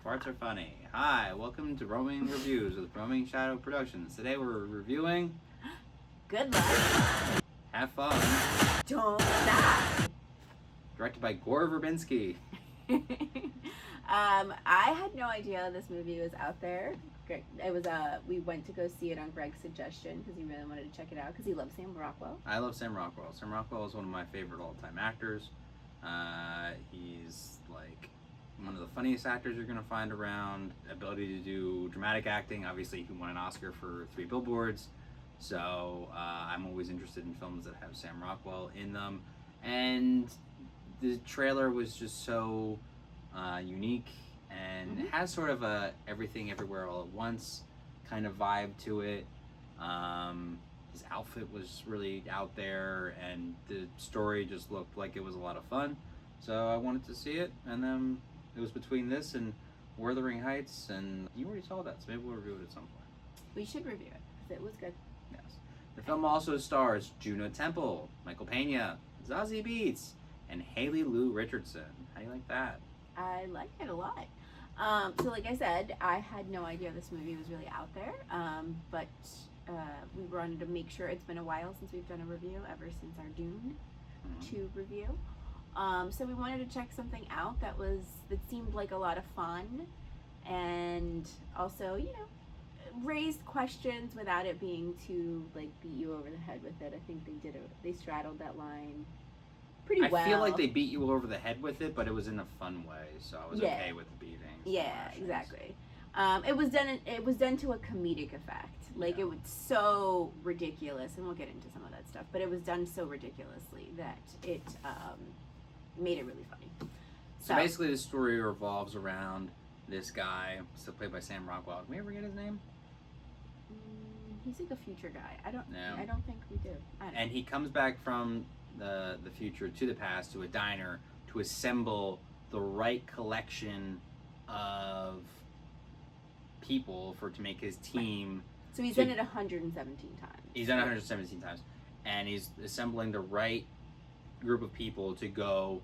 Farts are funny. Hi, welcome to Roaming Reviews with Roaming Shadow Productions. Today we're reviewing Good luck. Have Fun. Don't stop. Directed by Gore Verbinski. I had no idea this movie was out there. It was we went to go see it on Greg's suggestion because he really wanted to check it out because he loves Sam Rockwell. I love Sam Rockwell. Sam Rockwell is one of my favorite all-time actors. He's like one of the funniest actors you're going to find around. Ability to do dramatic acting. Obviously, he won an Oscar for 3 Billboards. So I'm always interested in films that have Sam Rockwell in them. And the trailer was just so unique and has sort of a everything everywhere all at once kind of vibe to it. His outfit was really out there and the story just looked like it was a lot of fun. So I wanted to see it, and then it was between this and Wuthering Heights, and you already saw that, so maybe we'll review it at some point. We should review it because it was good. Yes. The film also stars Juno Temple, Michael Pena, Zazie Beetz, and Haley Lou Richardson. How do you like that? I like it a lot. So like I said, I had no idea this movie was really out there, but we wanted to make sure. It's been a while since we've done a review, ever since our Dune 2 review. So we wanted to check something out that seemed like a lot of fun, and also, raised questions without it being too like beat you over the head with it. I think they straddled that line pretty well. I feel like they beat you over the head with it, but it was in a fun way, so I was okay with the beatings. Yeah, exactly. It was done to a comedic effect. Like, it was so ridiculous, and we'll get into some of that stuff, but it was done so ridiculously that it made it really funny. So basically the story revolves around this guy, still played by Sam Rockwell. Can we ever get his name? He's like a future guy. I don't think we do. And he comes back from the future to the past to a diner to assemble the right collection of people to make his team. So he's done it 117 times. He's done it 117 times. And he's assembling the right group of people to go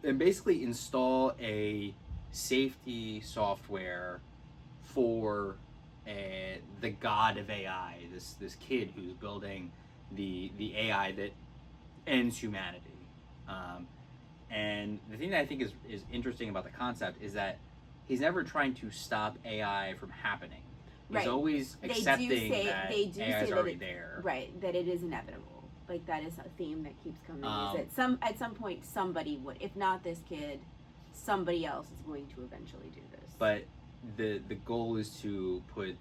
and basically install a safety software for the god of AI, this kid who's building the AI that ends humanity. And the thing that I think is interesting about the concept is that he's never trying to stop AI from happening. He's always accepting that AI is already there. Right, that it is inevitable. Like, that is a theme that keeps coming. Is that at some point somebody would, if not this kid, somebody else is going to eventually do this. But the goal is to put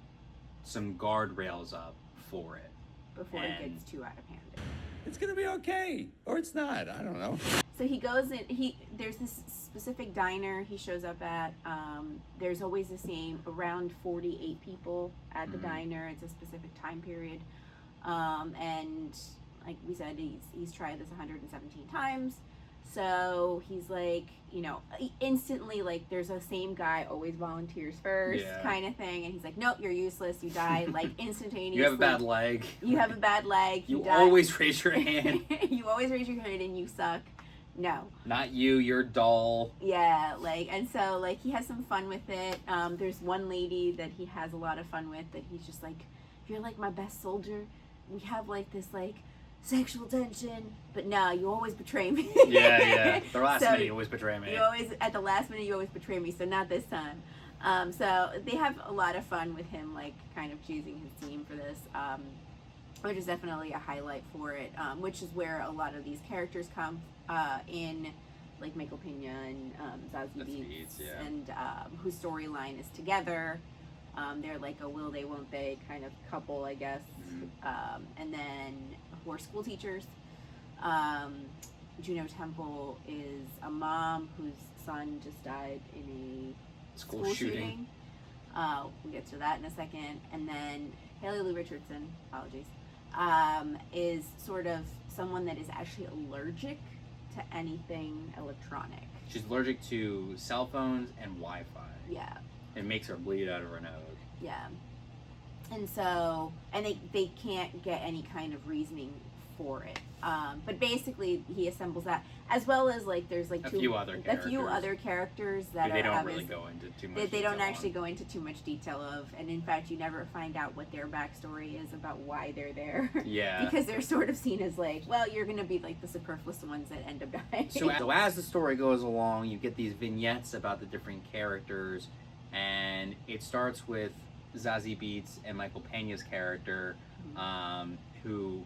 some guardrails up for it before it gets too out of hand. It's gonna be okay, or it's not. I don't know. So he goes in. There's this specific diner he shows up at. There's always the same around 48 people at the diner. It's a specific time period, and like we said, he's tried this 117 times. So he's like, instantly, like, there's a same guy always volunteers first kind of thing. And he's like, nope, you're useless. You die, like, instantaneously. You have a bad leg. You have a bad leg. You always raise your hand. You always raise your hand and you suck. No. Not you, you're dull. Yeah, and so, he has some fun with it. There's one lady that he has a lot of fun with that he's just like, you're, like, my best soldier. We have, this, sexual tension, but no, you always betray me. Yeah. The last minute, you always betray me. At the last minute, you always betray me, so not this time. So they have a lot of fun with him, kind of choosing his team for this, which is definitely a highlight for it, which is where a lot of these characters come in, like Michael Pena and Zazie Beetz, and whose storyline is together. They're like a will they, won't they kind of couple, I guess. And then we're school teachers. Juno Temple is a mom whose son just died in a school shooting. We'll get to that in a second. And then Haley Lou Richardson, apologies, is sort of someone that is actually allergic to anything electronic. She's allergic to cell phones and Wi-Fi. Yeah. It makes her bleed out of her nose. Yeah. And so, and they can't get any kind of reasoning for it. But basically, he assembles that, as well as like there's like a few other characters that they don't are really go into too much. That they don't actually on. go into too much detail of, and in fact, you never find out what their backstory is about why they're there. Yeah, because they're sort of seen as like, well, you're gonna be like the superfluous ones that end up dying. So as the story goes along, you get these vignettes about the different characters, and it starts with Zazie Beetz and Michael Pena's character, who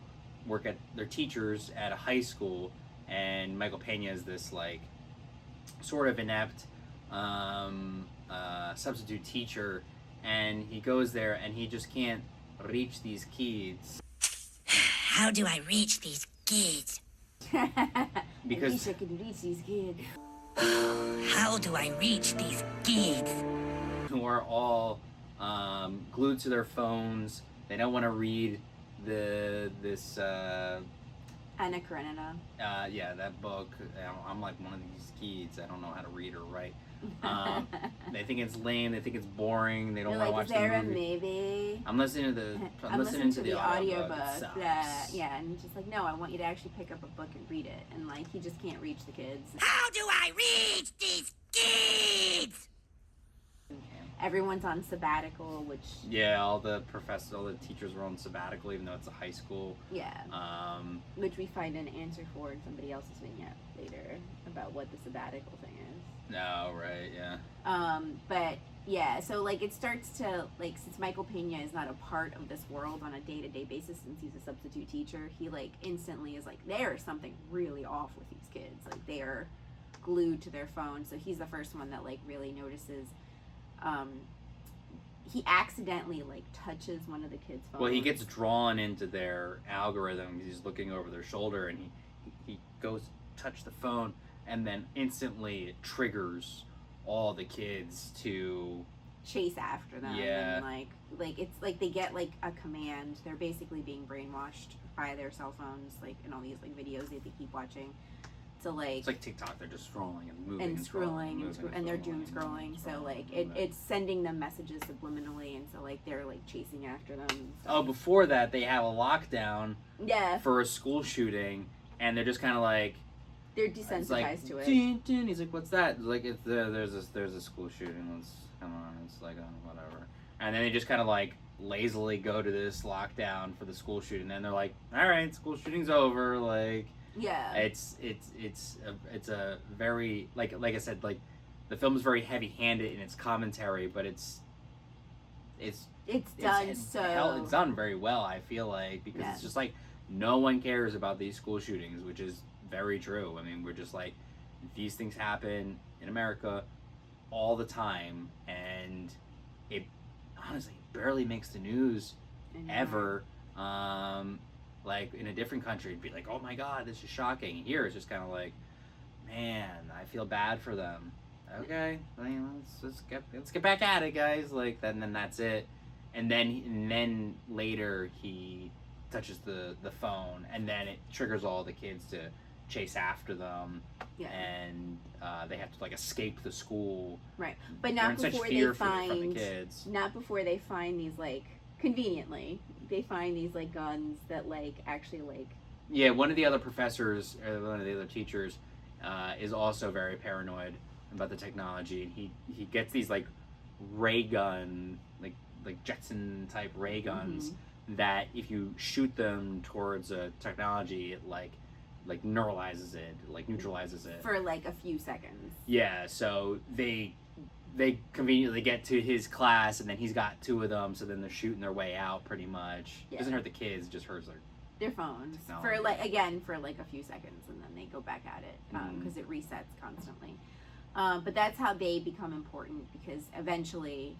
they're teachers at a high school, and Michael Pena is this like sort of inept substitute teacher, and he goes there and he just can't reach these kids. How do I reach these kids? Because I wish I could reach these kids. How do I reach these kids? Who are all glued to their phones. They don't want to read this Anna Karenina. Yeah, that book. I'm like one of these kids. I don't know how to read or write. They think it's lame. They think it's boring. They don't want to watch the movie. Maybe. I'm listening to the audiobook. Yeah, and he's just like, no, I want you to actually pick up a book and read it. And like, he just can't reach the kids. How do I reach these kids? Everyone's on sabbatical, which... Yeah, all the teachers were on sabbatical, even though it's a high school. Yeah. Which we find an answer for in somebody else's vignette later about what the sabbatical thing is. No, right, yeah. But, yeah, so, like, it starts to, like, since Michael Pena is not a part of this world on a day-to-day basis, since he's a substitute teacher, he, like, instantly is like, there's something really off with these kids. Like, they are glued to their phone. So he's the first one that, like, really notices... he accidentally like touches one of the kids' phones. Well, he gets drawn into their algorithm. He's looking over their shoulder, and he goes to touch the phone, and then instantly it triggers all the kids to chase after them. Yeah. And like it's like they get like a command. They're basically being brainwashed by their cell phones, like in all these like videos that they keep watching. So like it's like TikTok, they're just scrolling and moving and scrolling and they're doom scrolling. So like it's sending them messages subliminally, and so like they're like chasing after them. So. Oh, before that they have a lockdown. Yeah. For a school shooting, and they're just kind of like they're desensitized to it. Dun, dun. He's like, "What's that?" It's like there's a school shooting. Let's come on. It's like whatever. And then they just kind of like lazily go to this lockdown for the school shooting. And they're like, "All right, school shooting's over." Like. Yeah. It's a very like I said, like the film is very heavy-handed in its commentary, but it's done very well, I feel like, because it's just like no one cares about these school shootings, which is very true. I mean, we're just like, these things happen in America all the time, and it honestly barely makes the news ever. Like in a different country, it'd be like, "Oh my God, this is shocking." Here, it's just kind of like, "Man, I feel bad for them." Okay, I mean, let's get back at it, guys. Like then that's it. And then later he touches the phone, and then it triggers all the kids to chase after them. Yeah. And they have to like escape the school. Right, but not before they find these like conveniently. They find these like guns that like actually like. Yeah, one of the other professors or one of the other teachers is also very paranoid about the technology, and he gets these like ray gun like Jetson type ray guns that if you shoot them towards a technology, it like neutralizes it for like a few seconds. Yeah, so they conveniently get to his class, and then he's got two of them, so then they're shooting their way out pretty much. Yeah. It doesn't hurt the kids, it just hurts their phones for like a few seconds, and then they go back at it because it resets constantly. But that's how they become important, because eventually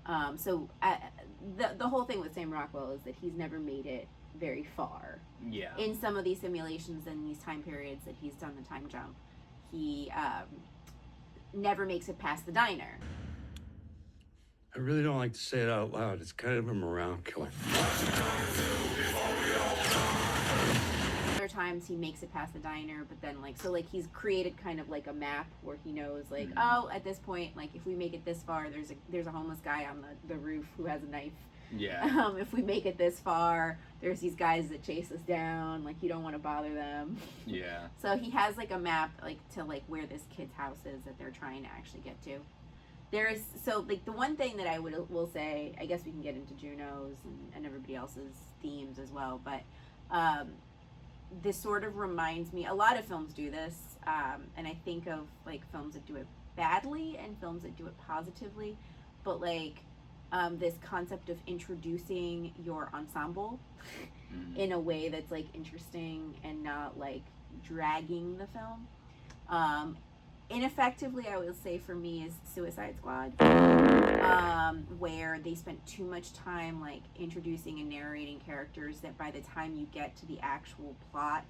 the whole thing with Sam Rockwell is that he's never made it very far. Yeah. In some of these simulations and these time periods that he's done the time jump, he never makes it past the diner. I really don't like to say it out loud. It's kind of a morale killer. Other times he makes it past the diner, but then he's created kind of like a map where he knows oh, at this point, like if we make it this far, there's a homeless guy on the roof who has a knife. Yeah. If we make it this far, there's these guys that chase us down. Like, you don't want to bother them. Yeah. So he has like a map like to like where this kid's house is that they're trying to actually get to. There's so like the one thing that I will say, I guess we can get into Juno's and everybody else's themes as well, but this sort of reminds me, a lot of films do this, and I think of like films that do it badly and films that do it positively, but like this concept of introducing your ensemble in a way that's like interesting and not like dragging the film. Ineffectively, I will say for me, is Suicide Squad, where they spent too much time like introducing and narrating characters that by the time you get to the actual plot,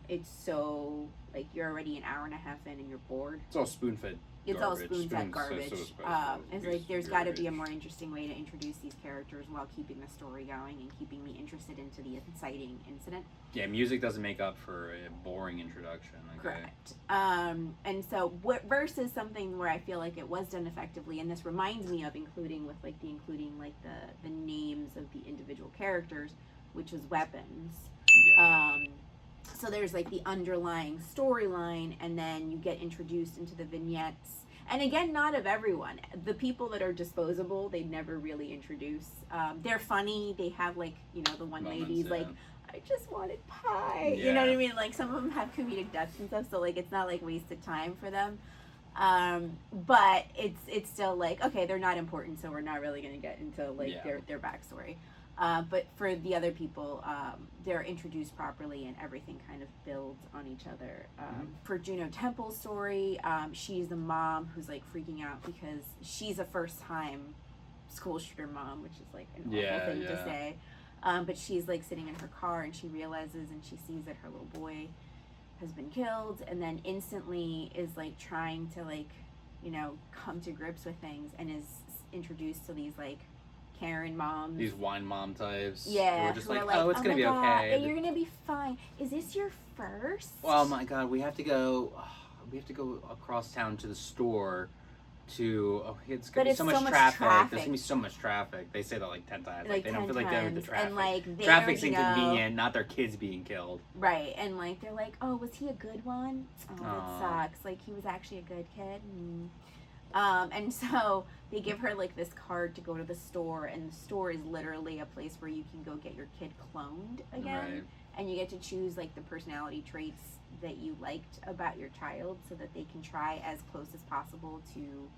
it's so like you're already an hour and a half in and you're bored. It's all spoon-fed. It's all spoon-fed garbage. It's like there's got to be a garbage. more interesting way to introduce these characters while keeping the story going and keeping me interested into the inciting incident. Yeah, music doesn't make up for a boring introduction. Okay? Correct. And so versus something where I feel like it was done effectively, and this reminds me of including the names of the individual characters, which was Weapons. Yeah. So there's like the underlying storyline, and then you get introduced into the vignettes. And again, not of everyone. The people that are disposable, they never really introduce. They're funny. They have like, the one Moments, lady's yeah. like, I just wanted pie. Yeah. You know what I mean? Like some of them have comedic depth and stuff, so like it's not like wasted time for them. But it's still like, okay, they're not important, so we're not really gonna get into like their backstory. But for the other people, they're introduced properly and everything kind of builds on each other. For Juno Temple's story, she's the mom who's like freaking out because she's a first time school shooter mom, which is like an awful thing to say. But she's like sitting in her car and she realizes and she sees that her little boy has been killed, and then instantly is like trying to like, come to grips with things, and is introduced to these like Karen moms. These wine mom types. Yeah. Who are just who like, are oh, it's gonna my be God, okay. yeah, you're gonna be fine. Is this your first? Oh my God, we have to go across town to the store it's gonna But be it's so much so much traffic. traffic. There's gonna be so much traffic. They say that like 10 times. Like they don't 10 feel like they're with the times. traffic. And like they Traffic's already know. inconvenient, not their kids being killed. Right, and like they're like, oh, was he a good one? Oh, Aw. that sucks. Like he was actually a good kid. And so they give her like this card to go to the store, and the store is literally a place where you can go get your kid cloned again, Right. and you get to choose like the personality traits that you liked about your child, so that they can try as close as possible to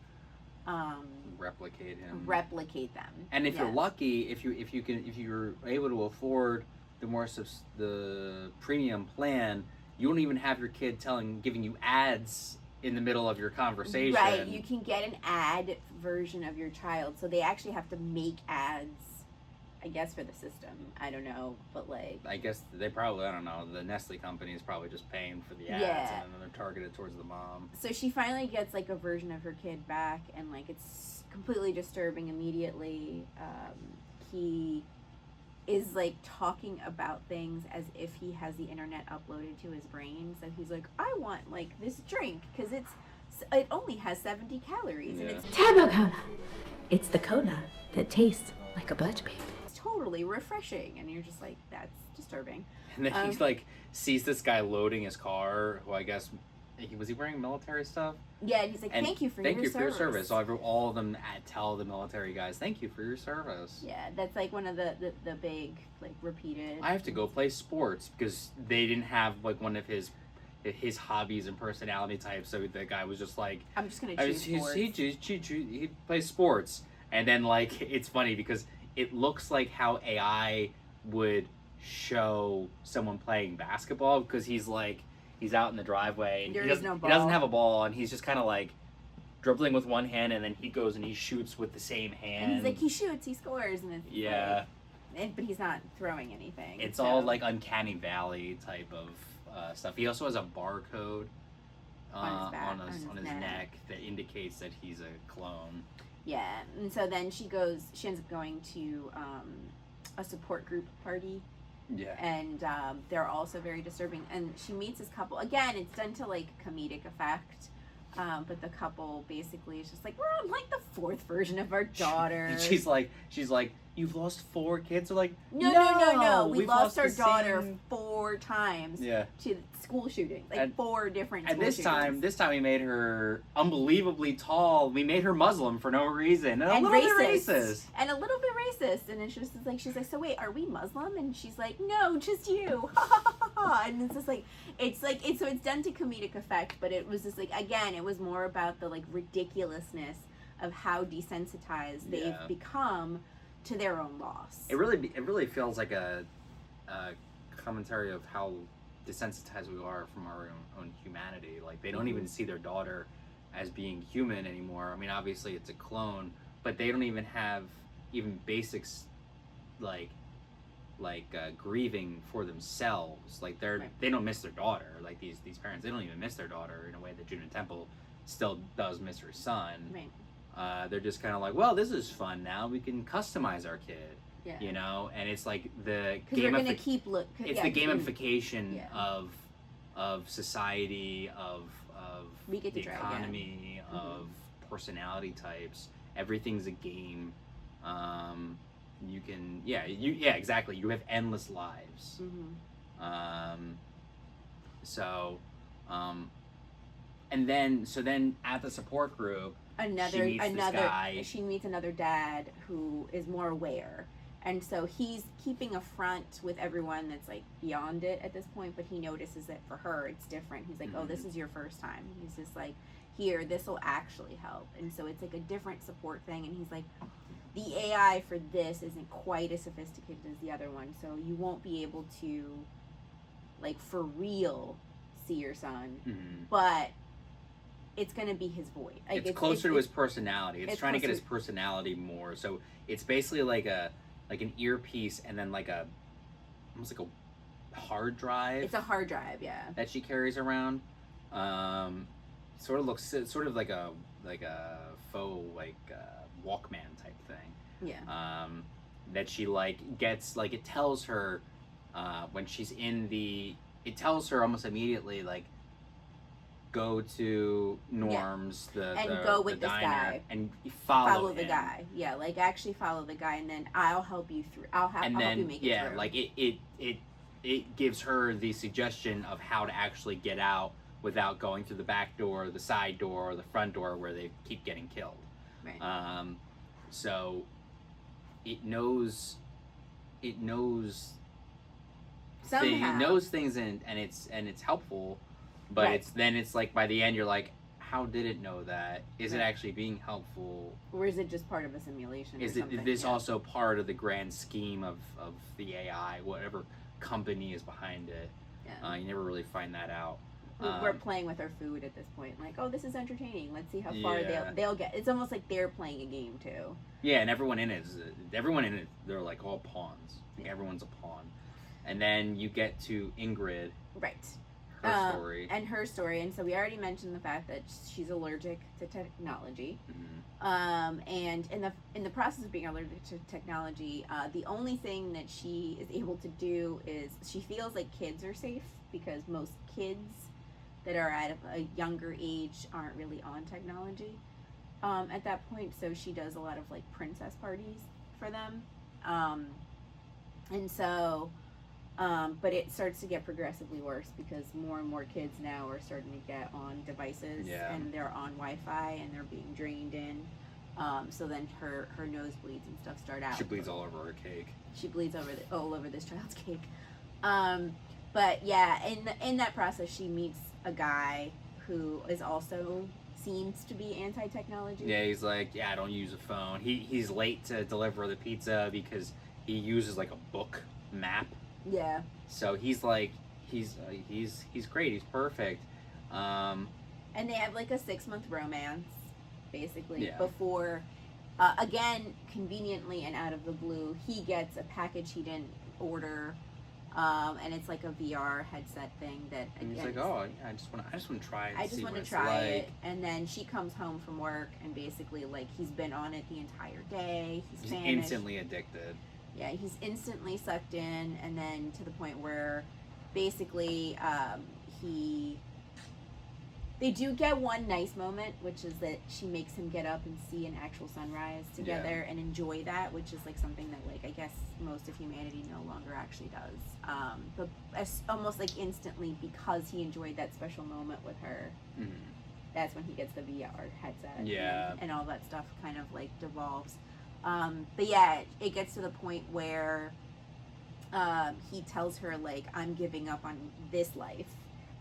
Replicate him. replicate them. And if you're Yes. lucky, if you're able to afford the premium plan, you don't even have your kid giving you ads in the middle of your conversation. Right, you can get an ad version of your child, so they actually have to make ads, I guess, for the system. I don't know, but like, I guess they probably, I don't know, the Nestle company is probably just paying for the ads, Yeah. and then they're targeted towards the mom. so she finally gets like a version of her kid back, and like it's completely disturbing immediately. He is like talking about things as if he has the internet uploaded to his brain. So he's like, I want like this drink because it only has 70 calories and Yeah. it's Turbo Cola. It's the cola that tastes like a budge baby. totally refreshing, and you're just like, that's disturbing. And then he's like, sees this guy loading his car, who I guess, was he wearing military stuff? Yeah, and he's like, And thank you for Thank your you for your service. service. So all of them tell the military guys, thank you for your service. Yeah, that's like one of the big like repeated. I have to go play sports because they didn't have like one of his hobbies and personality types. So the guy was just like, I'm just gonna choose sports. he plays sports. And then like, it's funny because it looks like how AI would show someone playing basketball, because he's out in the driveway and There he is doesn't, no he doesn't ball. have a ball, and he's just kind of like dribbling with one hand, and then he goes and he shoots with the same hand. And he's like, he shoots, he scores, and it's yeah, but he's not throwing anything. it's so- all like Uncanny Valley type of stuff. He also has a barcode On his back, on his neck that indicates that he's a clone. Yeah, and so then she ends up going to a support group party, Yeah. and they're also very disturbing. And she meets this couple. Again, it's done to like comedic effect. But the couple basically is just like, we're on like the 4th version of our daughter. And she's like, you've lost 4 kids. They're like, No. We we've lost our the daughter same-" 4 times Yeah. to school shootings. Like And- 4 different And school this shootings. time we made her unbelievably tall. We made her Muslim for no reason. And a little bit racist. And a little bit racist. And it's just like, she's like, so wait, are we Muslim? And she's like, no, just you. And it's just like, it's done to comedic effect, but it was just like, again, it was more about the like ridiculousness of how desensitized they've become to their own loss. It really feels like a commentary of how desensitized we are from our own humanity. Like, they don't even see their daughter as being human anymore. I mean, obviously it's a clone, but they don't even have even basics like grieving for themselves. Like, they don't miss their daughter. Like, these parents, they don't even miss their daughter in a way that Juno Temple still does miss her son. Right. They're just kind of like, well, this is fun now. We can customize our kid. Yeah. You know, and it's like the Because we're gonna keep it's the gamification of society, of we get to the try economy, of personality types. Everything's a game. You can exactly. You have endless lives. And then at the support group, she meets another dad who is more aware. And so he's keeping a front with everyone that's like beyond it at this point, but he notices that for her it's different. He's like, oh, this is your first time. He's just like, here, this will actually help. And so it's like a different support thing. And he's like, the AI for this isn't quite as sophisticated as the other one, so you won't be able to, like, for real see your son, but it's going to be his voice. Like, it's closer to his personality. It's trying to get his personality more. So it's basically like an earpiece and then almost like a hard drive. It's a hard drive, yeah. That she carries around. Sort of like a faux Walkman type thing. Yeah. That she gets it tells her when she's it tells her almost immediately go to Norm's go with the this diner guy and follow the him. guy. Yeah, actually follow the guy, and then I'll help you through. I'll help you make it through. It gives her the suggestion of how to actually get out without going through the back door, the side door, or the front door where they keep getting killed. Right. So it knows Somehow. It knows things and it's helpful, but it's like by the end you're like, how did it know that? Is it actually being helpful? Or is it just part of a simulation? Is this also part of the grand scheme of the AI, whatever company is behind it? Yeah. You never really find that out. We're playing with our food at this point. Like, oh, this is entertaining. Let's see how far they'll get. It's almost like they're playing a game too. Yeah, and everyone in it, they're like all pawns. Like, everyone's a pawn. And then you get to Ingrid. Right. Her story. And her story. And so we already mentioned the fact that she's allergic to technology. And in the process of being allergic to technology, the only thing that she is able to do is she feels like kids are safe because most kids that are at a younger age aren't really on technology at that point. So she does a lot of princess parties for them. And so... but it starts to get progressively worse because more and more kids now are starting to get on devices and they're on Wi-Fi and they're being drained in. So then her nosebleeds and stuff start out. She bleeds all over her cake. She bleeds all over this child's cake. But yeah, in that process, she meets a guy who is also seems to be anti-technology. Yeah, he's like, I don't use a phone. He's late to deliver the pizza because he uses a book map. Yeah. So he's great. He's perfect. And they have a 6-month romance, basically, Yeah. before, again, conveniently and out of the blue, he gets a package he didn't order, and it's a VR headset thing that. And he's again, like, oh, yeah, I just want to try it. I just want to try it, and then she comes home from work, and basically, he's been on it the entire day. He's famished. Instantly addicted. Yeah, he's instantly sucked in, and then to the point where basically They do get one nice moment, which is that she makes him get up and see an actual sunrise together and enjoy that, which is like something that like I guess most of humanity no longer actually does. But almost like instantly, because he enjoyed that special moment with her, that's when he gets the VR headset. And all that stuff kind of like devolves. But yeah, it gets to the point where he tells her like, I'm giving up on this life.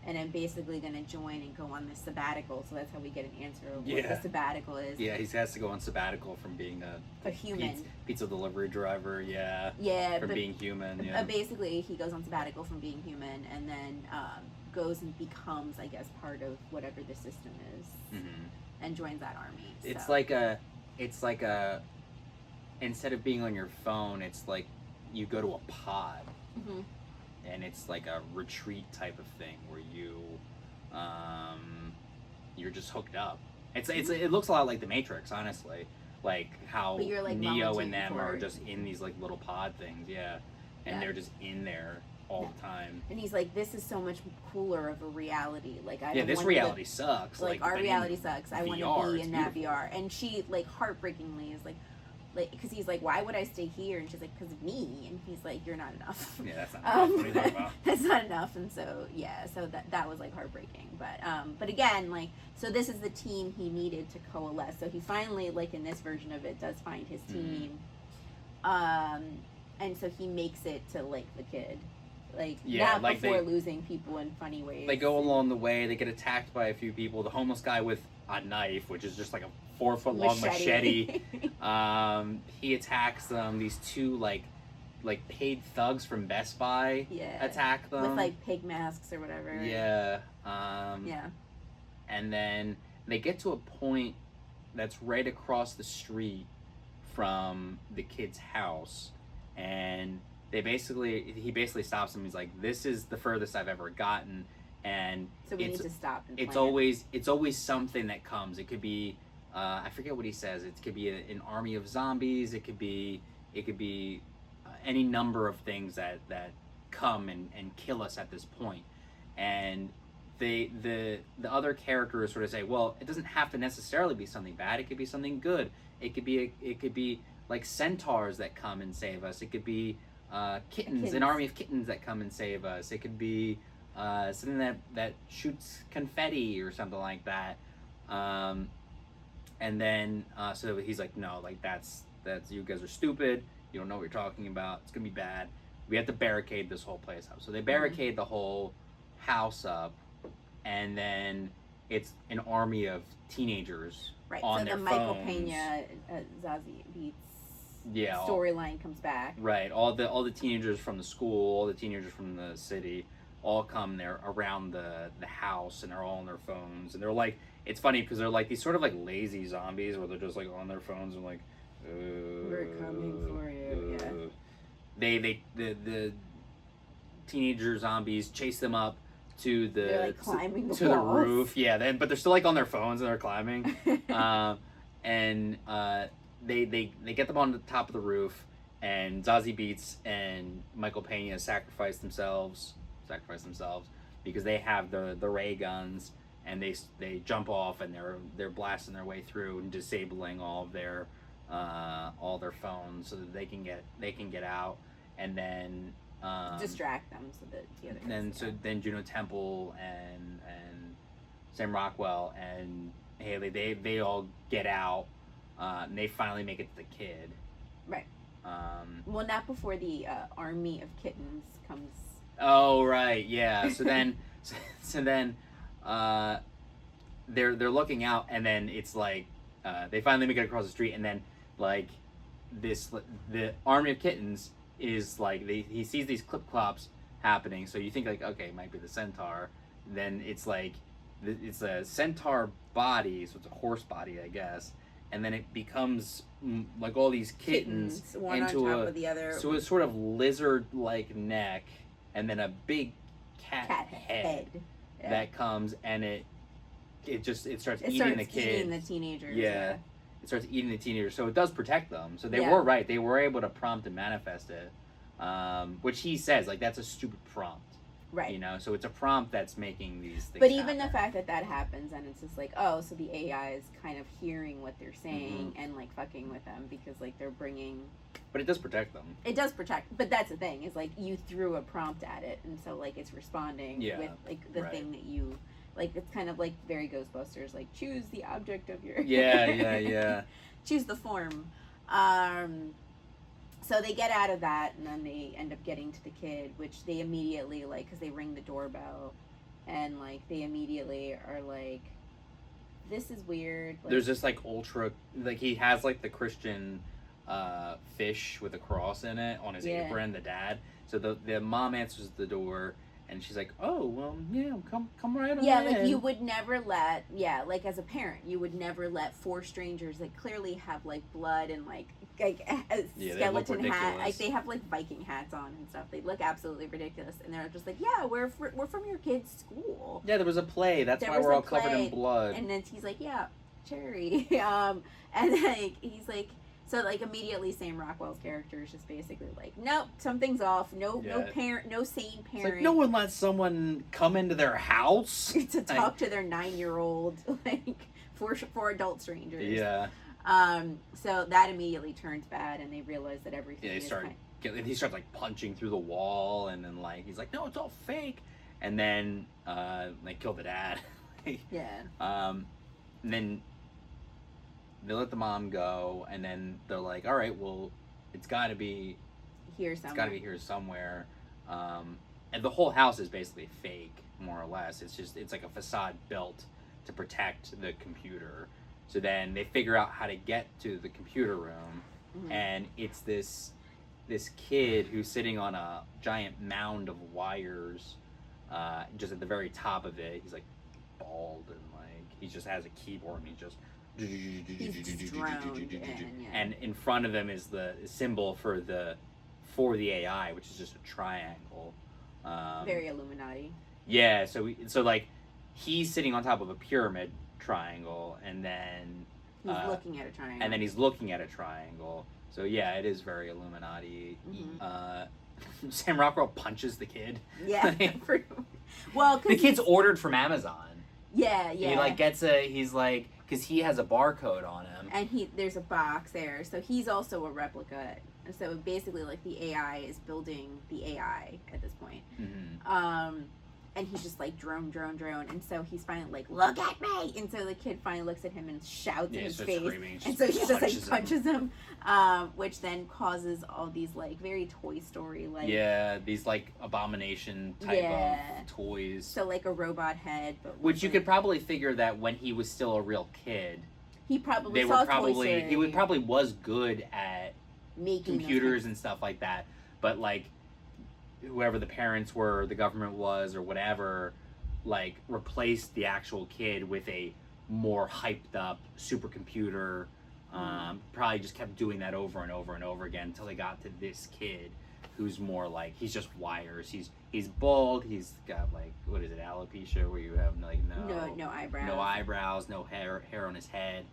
And I'm basically going to join and go on this sabbatical. So that's how we get an answer of what the sabbatical is. Yeah, he has to go on sabbatical from being a human. Pizza delivery driver, from being human, basically, he goes on sabbatical from being human and then goes and becomes, I guess, part of whatever the system is and joins that army. It's like a, instead of being on your phone, it's like you go to a pod. And it's like a retreat type of thing where you're just hooked up. It looks a lot like the Matrix, honestly, like how like Neo and them are just in these like little pod things, and they're just in there all the time. And he's like, this is so much cooler of a reality. Like this reality sucks. Like our reality sucks. I want to be in that VR. And she like heartbreakingly is like, because he's like, why would I stay here? And she's like, because of me. And he's like, you're not enough. Yeah, that's not enough. What are you talking about? That's not enough. And so so that was like heartbreaking. But again, like, so this is the team he needed to coalesce. So he finally, like in this version of it, does find his team. And so he makes it to like the kid. Like, not like before losing people in funny ways. They go along the way. They get attacked by a few people. The homeless guy with a knife, which is just like a 4-foot long machete. He attacks them. These two like paid thugs from Best Buy attack them with like pig masks or whatever. And then they get to a point that's right across the street from the kid's house, and he basically stops them. He's like, this is the furthest I've ever gotten, and so we need to stop and it's always something that comes. It could be I forget what he says. It could be an army of zombies. It could be any number of things that come and kill us at this point. And the other characters sort of say, well, it doesn't have to necessarily be something bad. It could be something good. It could be like centaurs that come and save us. It could be kittens, an army of kittens that come and save us. It could be something that shoots confetti or something like that. And then so he's like, no, like that's you guys are stupid. You don't know what you're talking about. It's gonna be bad. We have to barricade this whole place up. So they barricade the whole house up, and then it's an army of teenagers on their phones. So the Michael Pena, Zazie Beetz storyline comes back. Right. All the teenagers from the school, all the teenagers from the city, all come there around the house, and they're all on their phones, and they're like, it's funny because they're like these sort of like lazy zombies where they're just like on their phones and like, we're coming for you. The teenager zombies chase them up to they're like climbing to the roof. Yeah, but they're still like on their phones and they're climbing. And they get them on the top of the roof, and Zazie Beetz and Michael Pena sacrifice themselves because they have the ray guns, and they jump off, and they're blasting their way through and disabling all their phones so that they can get out, and then distract them so that the other guys then Juno Temple and Sam Rockwell and Haley, they all get out, and they finally make it to the kid. Right. Well, not before the army of kittens comes. Oh right, yeah. So then they're looking out, and then it's like they finally make it across the street, and then like the army of kittens is like he sees these clip clops happening, so you think like, okay, it might be the centaur. Then it's like it's a centaur body, so it's a horse body, I guess, and then it becomes like all these kittens one into on top of the other, so a sort of lizard-like neck, and then a big cat head that comes, and it starts eating the kids. Eating the teenagers. Yeah. It starts eating the teenagers, so it does protect them. So they were right. They were able to prompt and manifest it, which he says, like, that's a stupid prompt. Right. You know, so it's a prompt that's making these things. But even the happen. fact that that happens, and it's just like, oh, so the AI is kind of hearing what they're saying and like fucking with them because like they're bringing. But it does protect them. It does protect, but that's the thing is like you threw a prompt at it, and so like it's responding with like the thing that you like. It's kind of like very Ghostbusters, like choose the object of your. Yeah. Choose the form. So they get out of that, and then they end up getting to the kid, which they immediately, like, because they ring the doorbell, and, like, they immediately are like, this is weird. Like, there's this, like, ultra, like, he has, like, the Christian fish with a cross in it on his apron, the dad. So the mom answers the door, and she's like, oh, well, yeah, come right on in. Like, you would never let, like, as a parent, you would never let 4 strangers that clearly have, like, blood and, like skeleton hat, like they have like Viking hats on and stuff. They look absolutely ridiculous, and they're just like, yeah, we're from your kid's school. Yeah, there was a play. That's why we're all covered in blood. And then he's like, yeah, cherry. And like he's like, so like immediately Sam Rockwell's character is just basically like, nope, something's off. No parent, no sane parent. It's like no one lets someone come into their house to talk to their 9-year-old, like for adult strangers. Yeah. So that immediately turns bad, and they realize that everything. Yeah, he starts like punching through the wall, and then like he's like, "No, it's all fake," and then they kill the dad. And then they let the mom go, and then they're like, "All right, well, it's got to be here somewhere. It's got to be here somewhere." And the whole house is basically fake, more or less. It's like a facade built to protect the computer. So then they figure out how to get to the computer room, and it's this kid who's sitting on a giant mound of wires, just at the very top of it. He's like bald, and like he just has a keyboard, and he's drowned in, and in front of him is the symbol for the AI, which is just a triangle. Very Illuminati. Yeah, so like he's sitting on top of a pyramid triangle, and then he's looking at a triangle, and then he's looking at a triangle. So yeah, it is very Illuminati. Sam Rockwell punches the kid. Yeah. Well, the kid's ordered from Amazon. Yeah. He like he's like, because he has a barcode on him, and there's a box there, so he's also a replica. So basically, like the AI is building the AI at this point. And he's just like drone, and so he's finally like, look at me, and so the kid finally looks at him and shouts in his face, and so he just like punches him, which then causes all these like very Toy Story like these like abomination type of toys. So like a robot head, but which you could probably figure that when he was still a real kid, he probably was good at making computers and stuff like that, but like whoever the parents were, the government was, or whatever, like replaced the actual kid with a more hyped up supercomputer. Probably just kept doing that over and over and over again until they got to this kid who's more like, he's just wires. He's bald. He's got like, what is it, alopecia, where you have like no eyebrows, no hair on his head,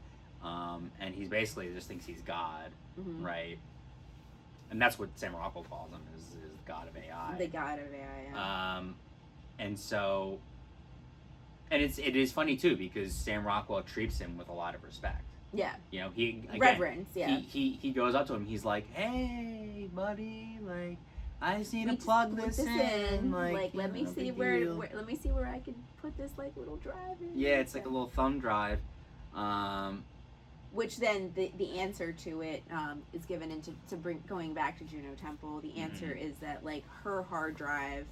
and he's basically just thinks he's God, right? And that's what Sam Rockwell calls him, is God of AI. The God of AI, yeah. And so, and it is funny too, because Sam Rockwell treats him with a lot of respect. Yeah. You know, he reverence, yeah. He goes up to him, he's like, hey, buddy, like, I just need to plug this in. Like let me see where let me see where I can put this like little drive in. Yeah, it's like a little thumb drive. Which then the answer to it is given into going back to Juno Temple. The answer is that like her hard drive,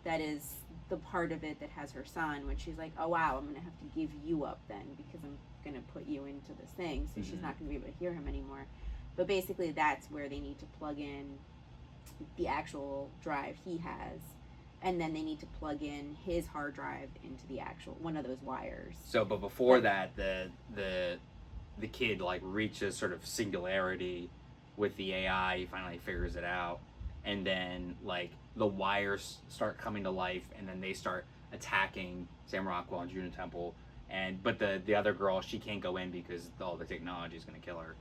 that is the part of it that has her son. When she's like, oh wow, I'm gonna have to give you up then because I'm gonna put you into this thing, so she's not gonna be able to hear him anymore. But basically, that's where they need to plug in the actual drive he has, and then they need to plug in his hard drive into the actual one of those wires. So, but before that, the kid like reaches sort of singularity with the AI. He finally figures it out, and then like the wires start coming to life, and then they start attacking Sam Rockwell and Juno Temple. But the other girl, she can't go in because all the technology is going to kill her.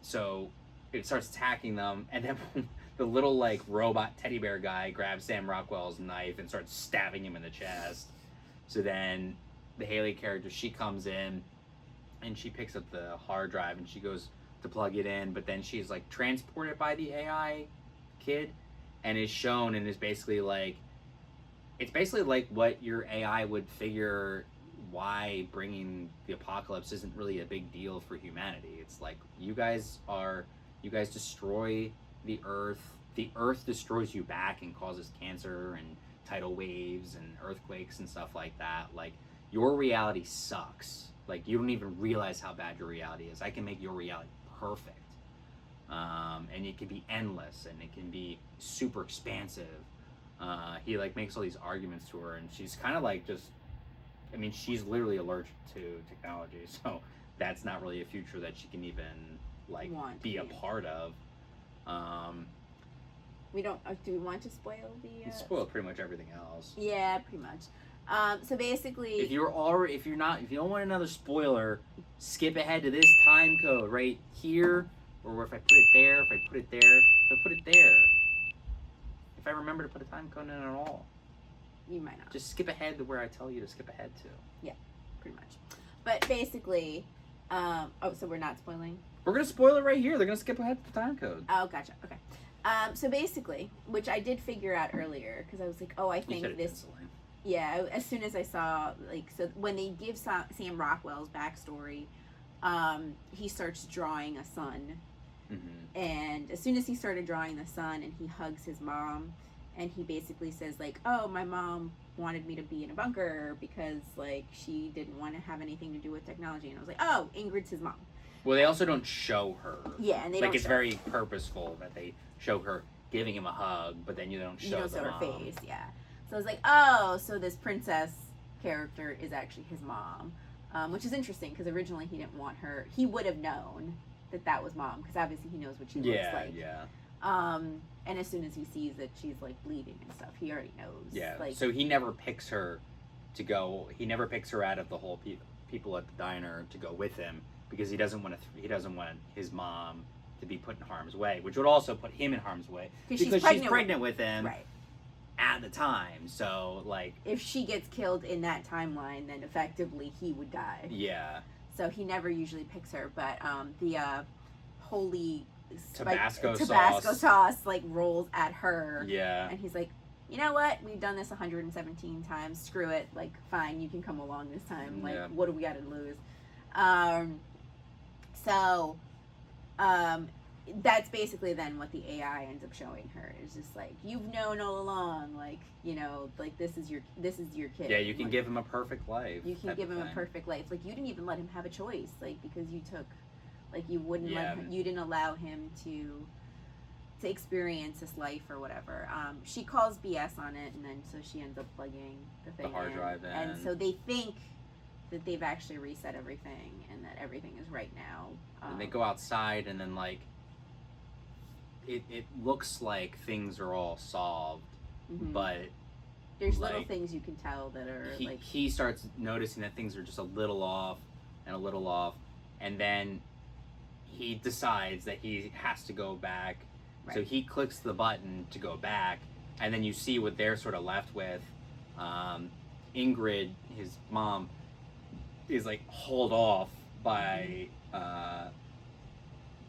So it starts attacking them, and then the little like robot teddy bear guy grabs Sam Rockwell's knife and starts stabbing him in the chest. So then the Haley character, she comes in and she picks up the hard drive and she goes to plug it in, but then she's like transported by the AI kid and is shown and is basically like, it's basically like what your AI would figure why bringing the apocalypse isn't really a big deal for humanity. It's like you guys destroy the earth destroys you back and causes cancer and tidal waves and earthquakes and stuff like that. Like your reality sucks. Like you don't even realize how bad your reality is. I can make your reality perfect, and it can be endless and it can be super expansive. He like makes all these arguments to her and she's kind of like just, I mean, she's literally allergic to technology, so that's not really a future that she can even like be a part of. We don't. Do we want to spoil the? Spoil pretty much everything else. Yeah, pretty much. So basically, if you don't want another spoiler, skip ahead to this time code right here, or if I put it there, if I put it there, if I remember to put a time code in at all. You might not. Just skip ahead to where I tell you to skip ahead to. Yeah, pretty much. But basically, so we're not spoiling? We're going to spoil it right here. They're going to skip ahead to the time code. Oh, gotcha. Okay. So basically, which I did figure out earlier, because I was like, oh, I think this... Yeah, as soon as I saw, like, so when they give Sam Rockwell's backstory, he starts drawing a sun. Mm-hmm. And as soon as he started drawing the sun and he hugs his mom, and he basically says, like, oh, my mom wanted me to be in a bunker because, like, she didn't want to have anything to do with technology. And I was like, oh, Ingrid's his mom. Well, they also don't show her. Yeah, and they like, don't it's very purposeful that they show her giving him a hug, but then you don't show her face, yeah. So I was like, oh, so this princess character is actually his mom, which is interesting because originally he didn't want her. He would have known that was mom because obviously he knows what she looks like. Yeah. And as soon as he sees that she's like bleeding and stuff, he already knows. Yeah. Like, so he never picks her to go. He never picks her out of the whole people at the diner to go with him because he doesn't want his mom to be put in harm's way, which would also put him in harm's way because she's pregnant with him. Right. At the time, so like if she gets killed in that timeline, then effectively he would die. Yeah. So he never usually picks her, but the holy Tabasco sauce like rolls at her. Yeah. And he's like, you know what? We've done this 117 times. Screw it. Like, fine, you can come along this time. Like, what do we got to lose? That's basically then what the AI ends up showing her. It's just like, you've known all along, like, you know, like this is your kid. Yeah, you can give him a perfect life. You can give him a perfect life. Like, you didn't even let him have a choice, like, because you took, like, you wouldn't let him, you didn't allow him to experience this life or whatever. She calls BS on it, and then so she ends up plugging the thing the hard drive in. And so they think that they've actually reset everything and that everything is right now. And they go outside and then like it looks like things are all solved, but there's like, little things you can tell that are he starts noticing that things are just a little off, and then he decides that he has to go back. Right. So he clicks the button to go back, and then you see what they're sort of left with. Ingrid, his mom, is like hauled off by an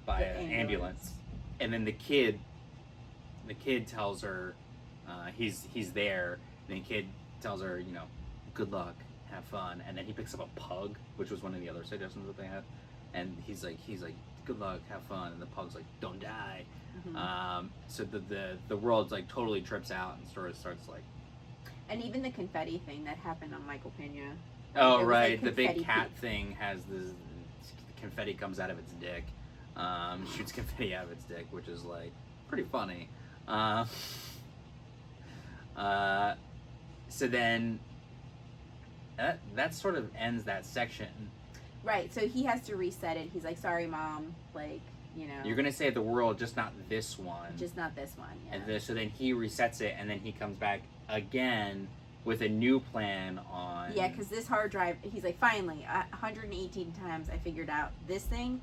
ambulance, and then the kid tells her he's there, and the kid tells her, you know, good luck, have fun, and then he picks up a pug, which was one of the other suggestions that they had, and he's like good luck, have fun, and the pug's like, don't die. So the world's like totally trips out and sort of starts like, and even the confetti thing that happened on Michael Pena. Oh right, the big cat thing has this confetti comes out of its dick, shoots confetti out of its dick, which is like pretty funny. So then that sort of ends that section. Right, so he has to reset it. He's like, sorry, Mom, like, you know. You're going to save the world, just not this one. Just not this one, yeah. And so then he resets it, and then he comes back again with a new plan on... Yeah, because this hard drive, he's like, finally, 118 times I figured out this thing,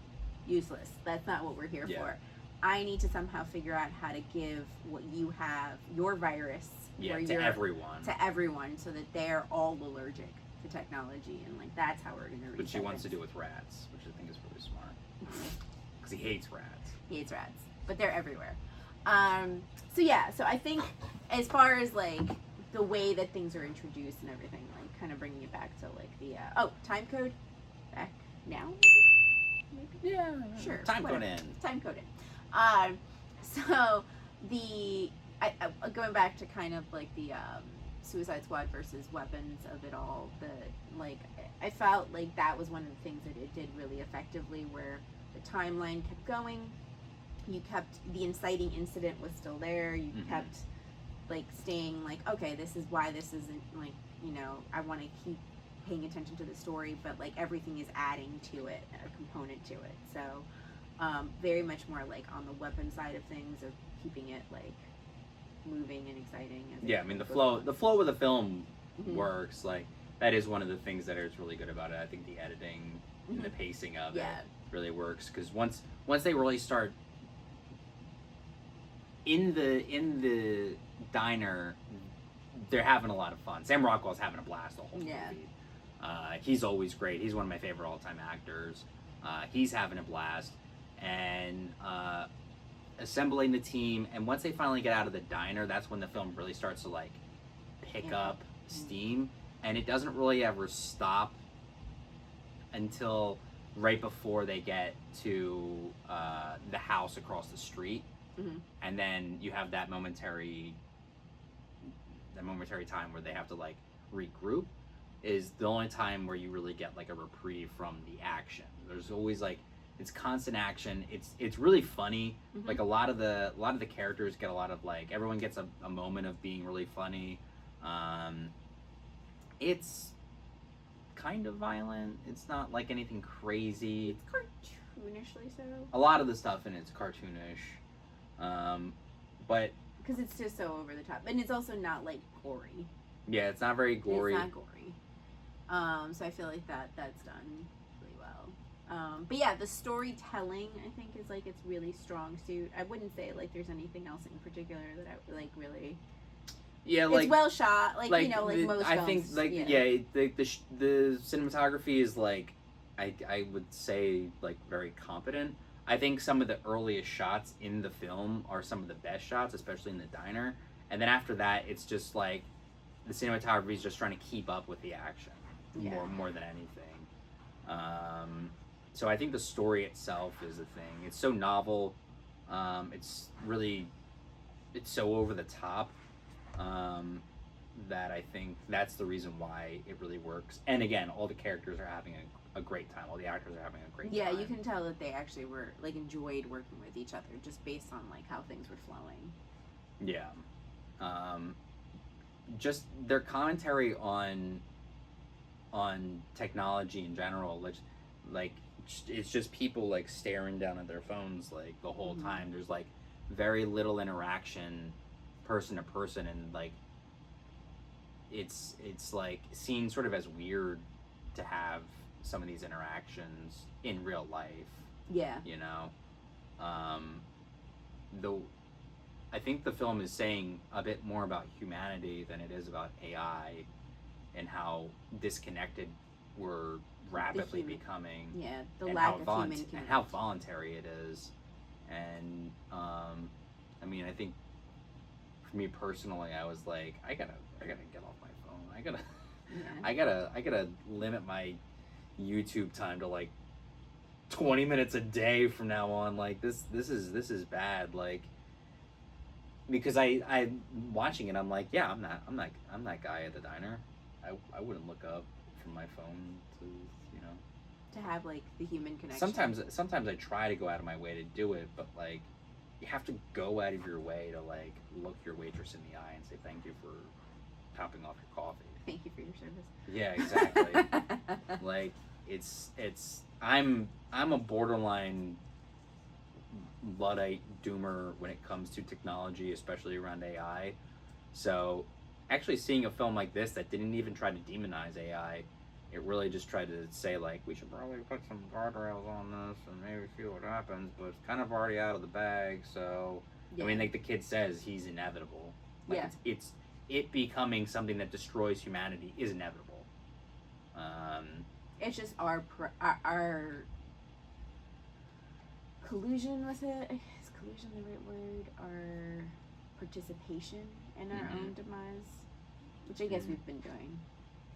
useless. That's not what we're here for. I need to somehow figure out how to give what you have, your virus, Yeah, where to you're- everyone. to everyone, so that they're all allergic to technology, and like that's how we're gonna reach. Which he that wants to next- do with rats, which I think is really smart. Because he hates rats. He hates rats, but they're everywhere. So yeah, so I think as far as like the way that things are introduced and everything, like kind of bringing it back to like the time code back now. Maybe? Yeah, Sure. Time code whatever. in. Time code in. So the going back to kind of like the Suicide Squad versus weapons of it all. I felt like that was one of the things that it did really effectively, where the timeline kept going. You kept the inciting incident was still there. You kept like staying like, okay, this is why this isn't like, I want to keep paying attention to the story, but like everything is adding to it, a component to it. So very much more like on the weapon side of things, of keeping it like moving and exciting. Yeah, I mean the flow of the film Mhm. works. Like that is one of the things that is really good about it. I think the editing and the pacing of Yeah. it really works, because once they really start in the diner, they're having a lot of fun. Sam Rockwell's having a blast the whole movie. He's always great. He's one of my favorite all-time actors. He's having a blast, and assembling the team. And once they finally get out of the diner, that's when the film really starts to like pick up steam, and it doesn't really ever stop until right before they get to the house across the street. And then you have that momentary time where they have to like regroup. Is the only time where you really get like a reprieve from the action. There's always like, it's constant action. It's really funny. Like a lot of the characters get a lot of like, everyone gets a moment of being really funny. It's kind of violent. It's not like anything crazy. It's cartoonishly so. A lot of the stuff in it's cartoonish. But Because it's just so over the top, and it's also not like gory. yeah, it's not very gory. It's not gory. So I feel like that's done really well. But yeah, the storytelling I think is like its really strong suit. I wouldn't say like there's anything else in particular that I like really. Yeah, like it's well shot, like most I films. think like the cinematography is like I would say like very competent. I think some of the earliest shots in the film are some of the best shots, especially in the diner. And then after that, it's just like the cinematography is just trying to keep up with the action more than anything. So I think the story itself is a thing. It's so novel. It's so over the top that I think that's the reason why it really works. And again, all the characters are having a great time. All the actors are having a great time. Yeah, you can tell that they actually were like enjoyed working with each other just based on like how things were flowing. Yeah. Just their commentary on technology in general, like it's just people like staring down at their phones like the whole time. There's like very little interaction person to person, and like it's like seen sort of as weird to have some of these interactions in real life. Yeah. Though I think the film is saying a bit more about humanity than it is about AI, and how disconnected we're rapidly becoming. Yeah, the and lack how of human connection. and how voluntary it is. And I mean, I think for me personally, I was like, I gotta get off my phone. I gotta limit my YouTube time to like 20 minutes a day from now on. Like this is bad. Like, because I'm watching it, I'm like, yeah, I'm that guy at the diner. I wouldn't look up from my phone to have like the human connection. Sometimes I try to go out of my way to do it, but like you have to go out of your way to like look your waitress in the eye and say thank you for topping off your coffee. Thank you for your service. Yeah, exactly. Like it's I'm a borderline Luddite doomer when it comes to technology, especially around AI. So actually seeing a film like this that didn't even try to demonize AI it really just tried to say, like, we should probably put some guardrails on this and maybe see what happens, but it's kind of already out of the bag, so... Yeah. I mean, like the kid says, he's inevitable. Like, Yeah. It's it becoming something that destroys humanity is inevitable. It's just our collusion with it. Is collusion the right word? Our participation in our own demise, which I guess we've been doing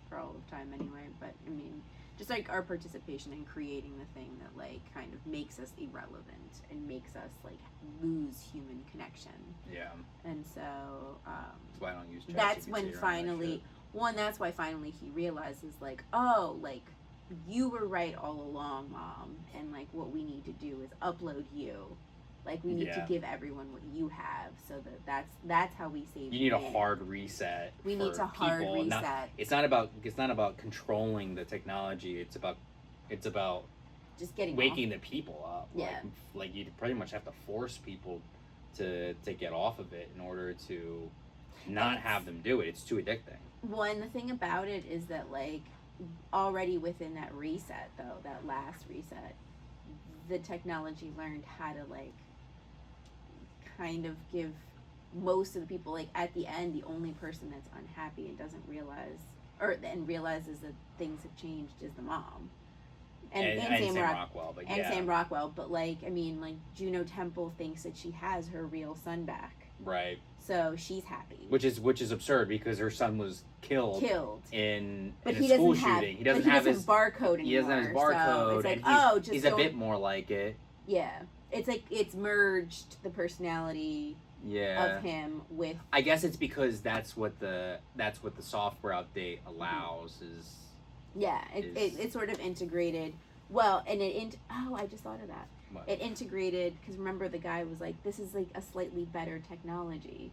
for all of time anyway. But I mean, just like our participation in creating the thing that like kind of makes us irrelevant and makes us like lose human connection. Yeah. And so That's why I don't use ChatGPT that's when or any finally of that's why finally he realizes like, oh, like you were right all along, Mom, and like what we need to do is upload you. Like we need to give everyone what you have, so that's how we save. You need a humanity. hard reset. We for need to hard people. reset. It's not about controlling the technology. It's about Just getting waking the people up. Yeah. Like you pretty much have to force people to get off of it in order to not have them do it. It's too addicting. Well, and the thing about it is that like already within that reset, though, that last reset, the technology learned how to like kind of give most of the people, like at the end, the only person that's unhappy and doesn't realize and realizes that things have changed is the mom. And Sam Rockwell, but and Sam Rockwell, but like I mean, like Juno Temple thinks that she has her real son back, right? So she's happy. Which is absurd because her son was killed in but a he school doesn't have, shooting. He doesn't but have his barcode anymore. He doesn't have his barcode. So it's like, and he's a bit more like it. Yeah, it's like it's merged the personality of him with. I guess it's because that's what the software update allows is. Yeah, it's sort of integrated. Well, and I just thought of that. What? It integrated because remember the guy was like, "This is like a slightly better technology,"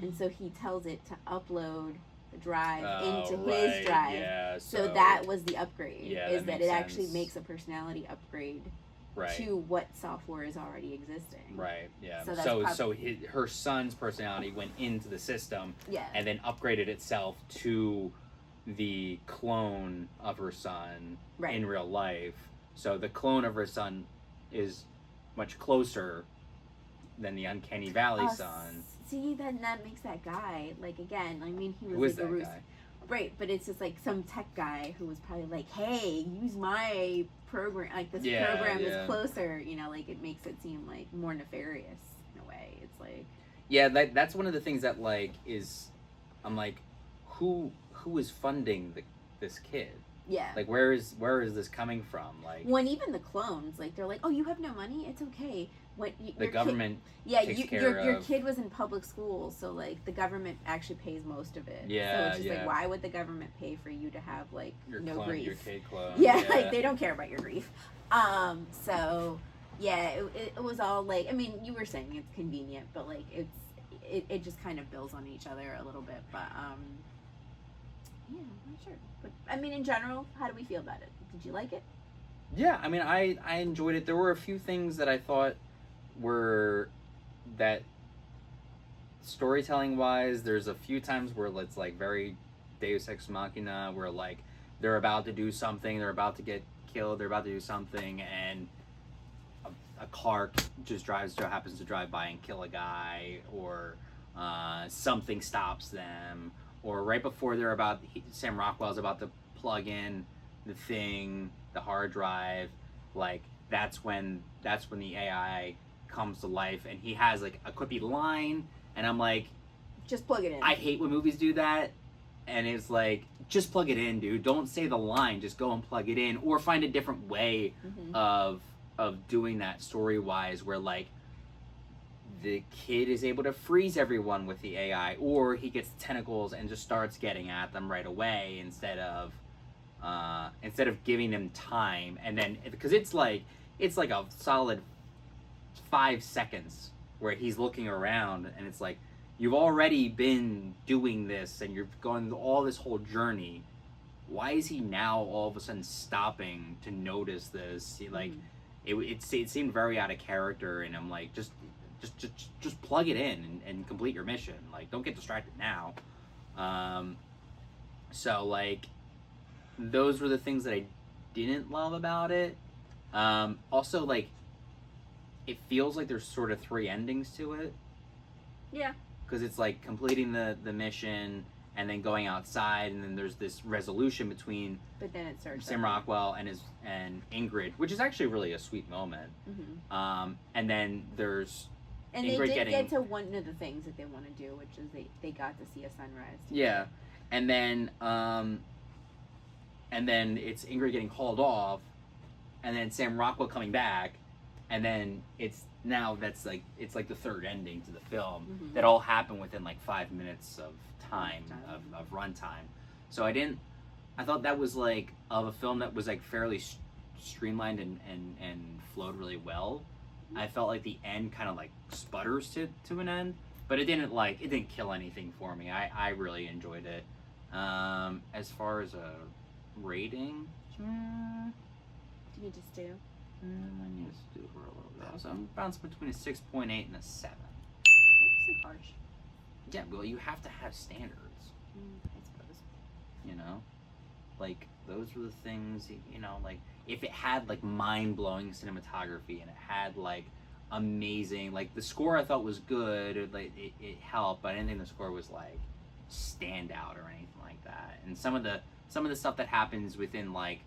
and so he tells it to upload the drive into his drive. Yeah, so that was the upgrade. Yeah, is that it actually sense. makes a personality upgrade right. to what software is already existing. Right. Yeah. So her son's personality went into the system. Yeah. And then upgraded itself to the clone of her son in real life. So the clone of her son is much closer than the Uncanny Valley son. See, then that makes that guy, like, again, I mean, he was Who is like that a guy? Right, but it's just like some tech guy who was probably like, hey, use my program, like this program is closer, you know, like it makes it seem like more nefarious in a way. It's like... Yeah, that's one of the things that like is, I'm like, who is funding this kid? Yeah. Like where is this coming from? Like when even the clones, like they're like, oh, you have no money, it's okay. What the government your kid was in public school, so like the government actually pays most of it. Yeah. So it's just like, why would the government pay for you to have like grief? Your kid clone. Yeah, like they don't care about your grief. So yeah, it was all like, I mean, you were saying it's convenient, but like it just kind of builds on each other a little bit. But yeah, I'm not sure. But I mean, in general, how do we feel about it? Did you like it? Yeah, I mean, I enjoyed it. There were a few things that I thought were that storytelling wise, there's a few times where it's like very Deus Ex Machina, where like they're about to do something, they're about to get killed, they're about to do something, and a car just happens to drive by and kill a guy, or something stops them, or right before Sam Rockwell's about to plug in the hard drive, like that's when the AI comes to life, and he has like a quippy line, and I'm like, just plug it in. I hate when movies do that, and it's like, just plug it in, dude. Don't say the line, just go and plug it in, or find a different way of doing that story wise, where like the kid is able to freeze everyone with the AI, or he gets tentacles and just starts getting at them right away instead of giving them time. And then because it's like a solid 5 seconds where he's looking around, and it's like, you've already been doing this and you're going all this whole journey. Why is he now all of a sudden stopping to notice this? Like it seemed very out of character, and I'm like, just plug it in and complete your mission. Like, don't get distracted now. So like those were the things that I didn't love about it. Also, like, it feels like there's sort of 3 endings to it. Yeah. Because it's like completing the mission and then going outside, and then there's this resolution between But then it starts. Sam Rockwell and Ingrid, which is actually really a sweet moment. Mm-hmm. And then there's And Ingrid they did getting, get to one of the things that they want to do, which is they got to see a sunrise. yeah, and then it's Ingrid getting hauled off, and then Sam Rockwell coming back, and then it's like the 3rd ending to the film. Mm-hmm. That all happened within like 5 minutes of time of runtime. So I thought that was like of a film that was like fairly streamlined and flowed really well. I felt like the end kind of like sputters to an end, but it didn't kill anything for me. I really enjoyed it. As far as a rating, Do you just do? I need to do it for a little bit. So I'm bouncing between a 6.8 and a 7. Oops, so harsh. Yeah, well, you have to have standards. I suppose. You know, like those were the things. You know, like if it had like mind-blowing cinematography and it had like amazing, like the score I thought was good. It helped, but I didn't think the score was like standout or anything like that. And some of the stuff that happens within like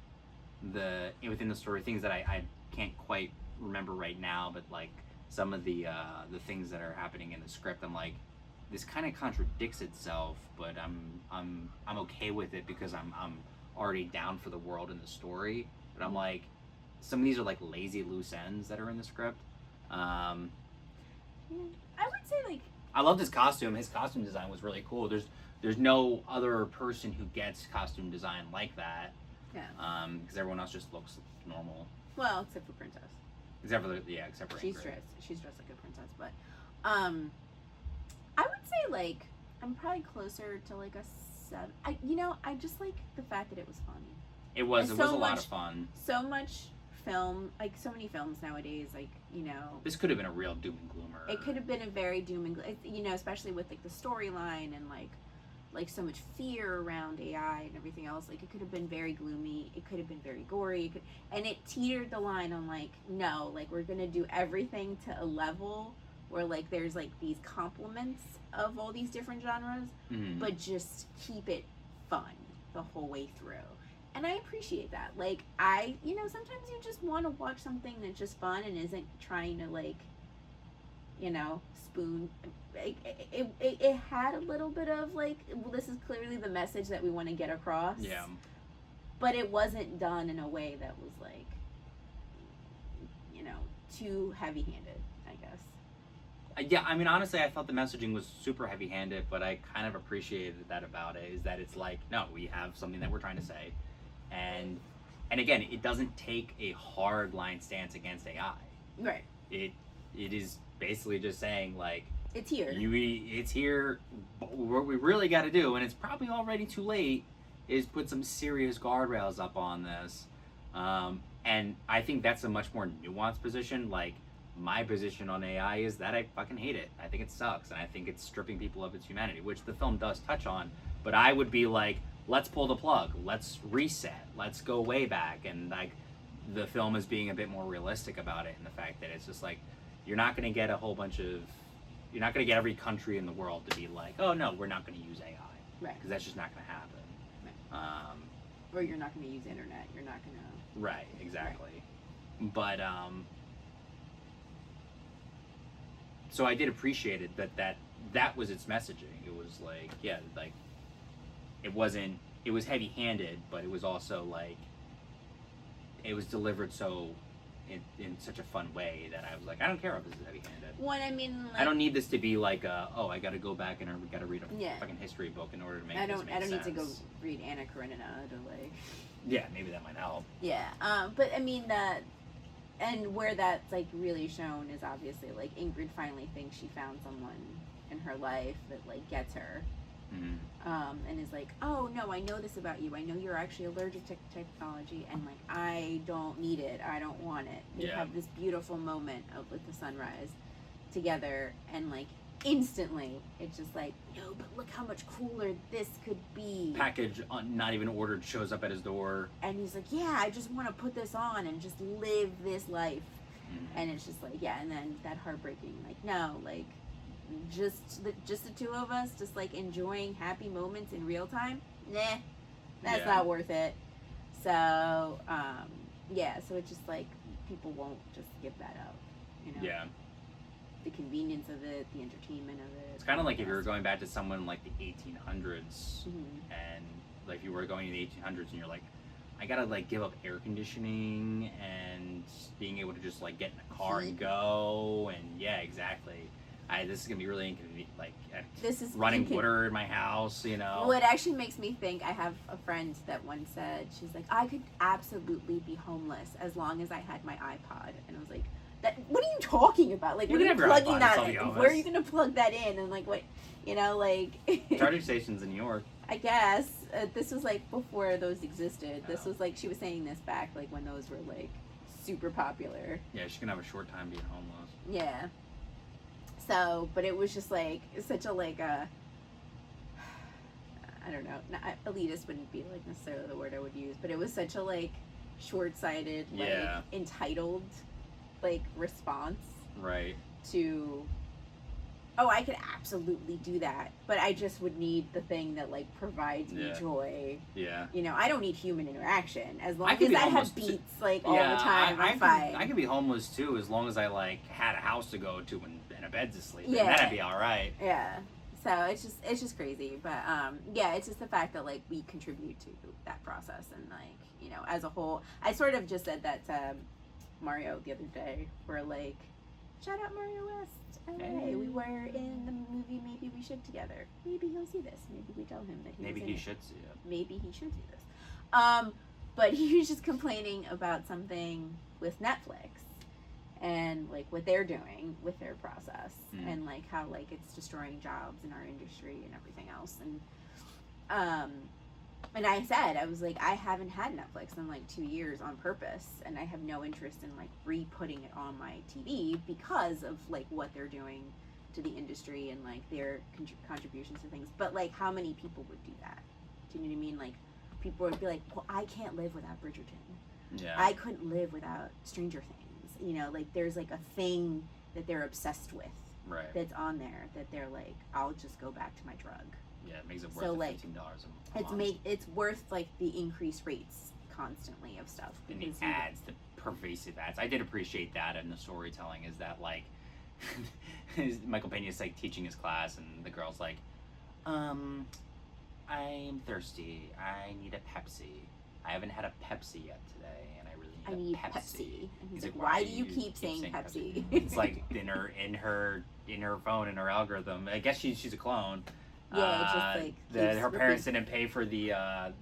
within the story, things that I can't quite remember right now, but like some of the things that are happening in the script, I'm like, this kind of contradicts itself, but I'm okay with it because I'm already down for the world and the story. But I'm like, some of these are like lazy loose ends that are in the script. Yeah. I would say like I loved his costume. His costume design was really cool. There's no other person who gets costume design like that. yeah. Because everyone else just looks normal. Well, except for Princess. Except for She's Ingrid. dressed like a princess, but I would say like I'm probably closer to like a 7. I just like the fact that it was funny. It was And a so lot much- of fun. So much film, like so many films nowadays, like This could have been a real doom and gloomer. it could have been a very doom and especially with like the storyline and like so much fear around AI and everything else. Like it could have been very gloomy. It could have been very gory. And it teetered the line on like, no, like we're gonna do everything to a level where like there's like these complements of all these different genres, but just keep it fun the whole way through. And I appreciate that. Like sometimes you just want to watch something that's just fun and isn't trying to like, spoon. It had a little bit of like, well, this is clearly the message that we want to get across. Yeah. But it wasn't done in a way that was like, too heavy-handed, I guess. Yeah, I mean, honestly, I thought the messaging was super heavy-handed, but I kind of appreciated that about it, is that it's like, no, we have something that we're trying to say. And again, it doesn't take a hard line stance against AI. Right. It is basically just saying, like, It's here. it's here. But what we really got to do, and it's probably already too late, is put some serious guardrails up on this. And I think that's a much more nuanced position. Like, my position on AI is that I fucking hate it. I think it sucks, and I think it's stripping people of its humanity, which the film does touch on. But I would be like, let's pull the plug. Let's reset. Let's go way back. And like, the film is being a bit more realistic about it, and the fact that it's just like, you're not going to get you're not going to get every country in the world to be like, oh no, we're not going to use AI. Right. Because that's just not going to happen. Right. Or you're not going to use the internet. You're not going to. Right, exactly. Right. But so I did appreciate it that was its messaging. It was like, yeah, like it was heavy-handed, but it was also like it was delivered so in such a fun way that I was like, I don't care if this is heavy-handed. Well, I mean, like, I don't need this to be like I got to go back and I got to read a fucking history book in order to make I this don't make sense. need to go read Anna Karenina to like. Yeah, maybe that might help. Yeah, but I mean and where that's like really shown is obviously like Ingrid finally thinks she found someone in her life that like gets her, and is like, oh no, I know this about you. I know you're actually allergic to technology, and like I don't need it. I don't want it. They have this beautiful moment with the sunrise together, and like instantly, it's just like, no, but look how much cooler this could be. Package not even ordered shows up at his door. And he's like, yeah, I just want to put this on and just live this life. And it's just like, yeah, and then that heartbreaking, like, no, like, just the two of us, just like enjoying happy moments in real time. Nah, that's not worth it. So, yeah, so it's just like people won't just give that up, you know. Yeah. The convenience of it, the entertainment of it. It's kind of like if you were going back to someone like the 1800s, Mm-hmm. and like if you were going to the 1800s and you're like, I gotta like give up air conditioning and being able to just like get in a car and go, and yeah, exactly. This is gonna be really inconvenient. Like this is running water in my house, you know. Well, it actually makes me think. I have a friend that once said, she's like, I could absolutely be homeless as long as I had my iPod, and I was like, that. What are you talking about? Like, what are you plugging that in? Where are you gonna plug that in? And like, what, you know, like charging stations in New York. I guess this was like before those existed. This was like, she was saying this back like when those were like super popular. Yeah, she can have a short time being homeless. Yeah. So, but it was just like such a like I don't know, not, elitist wouldn't be like necessarily the word I would use, but it was such a like short-sighted, like entitled like response right to, oh, I could absolutely do that, but I just would need the thing that like provides me joy. Yeah. You know, I don't need human interaction as long as I have Beats like all the time. I'm fine. I could be homeless too as long as I like had a house to go to and a bed to sleep. Yeah. And that'd be all right. Yeah. So it's just crazy, but yeah, it's just the fact that like we contribute to that process, and like, you know, as a whole, I sort of just said that to Mario the other day. We're like, shout out Mario West. Hey, we were in the movie Maybe We Should together. Maybe he'll see this. Maybe we tell him that maybe he should see it. Maybe he should see this. But he was just complaining about something with Netflix and like what they're doing with their process and like how like it's destroying jobs in our industry and everything else. And I said, I was like, I haven't had Netflix in like 2 years on purpose, and I have no interest in like re-putting it on my TV because of like what they're doing to the industry and like their contributions to things. But like, how many people would do that? Do you know what I mean? Like, people would be like, well, I can't live without Bridgerton. Yeah. I couldn't live without Stranger Things. You know, like there's like a thing that they're obsessed with. Right. That's on there that they're like, I'll just go back to my drug. Yeah, it makes it worth so, the like, $15 a month. It's worth like the increased rates constantly of stuff. And the ads, the pervasive ads. I did appreciate that in the storytelling, is that like Michael Pena's like teaching his class and the girl's like, I'm thirsty. I need a Pepsi. I haven't had a Pepsi yet today, and I really need a Pepsi. And he's like, why do you keep saying Pepsi? It's like in her phone, in her algorithm. I guess she's a clone. Yeah, it's just like that her parents didn't pay for the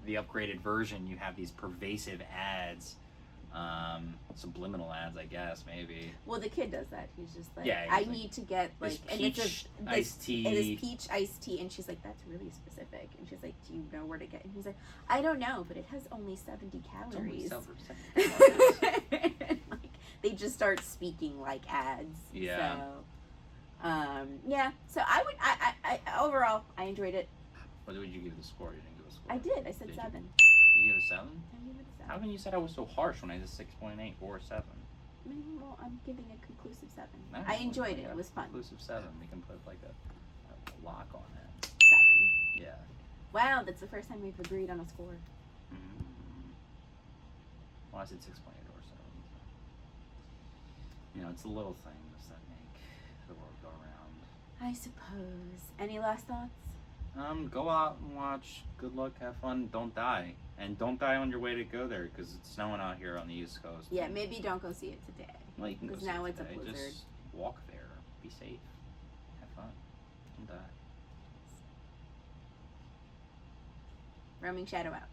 upgraded version. You have these pervasive ads, subliminal ads, I guess, maybe. Well, the kid does that. He's just like, yeah, I need to get like, and peach iced tea. It is peach iced tea, and she's like, that's really specific. And she's like, do you know where to get? And he's like, I don't know, but it has only 70 calories. Like, they just start speaking like ads. Yeah. So, yeah. So I overall, I enjoyed it. What would you give the score? You didn't give a score. I did. I said 7. You gave a 7? I gave it a 7. How come you said I was so harsh when I did 6.8 or 7? Well, I'm giving a conclusive 7. No, I enjoyed it. It was fun. Conclusive 7. We can put like a lock on it. 7. Yeah. Wow, that's the first time we've agreed on a score. Mm-hmm. Well, I said 6.8 or 7. You know, it's the little things that make the world go around. I suppose. Any last thoughts? Go out and watch. Good luck, have fun, don't die. And don't die on your way to go there, because it's snowing out here on the East Coast. Yeah, maybe don't go see it today. Well, you can go see now it it's today. a blizzard. Just walk there. Be safe. Have fun. Don't die. Roaming Shadow out.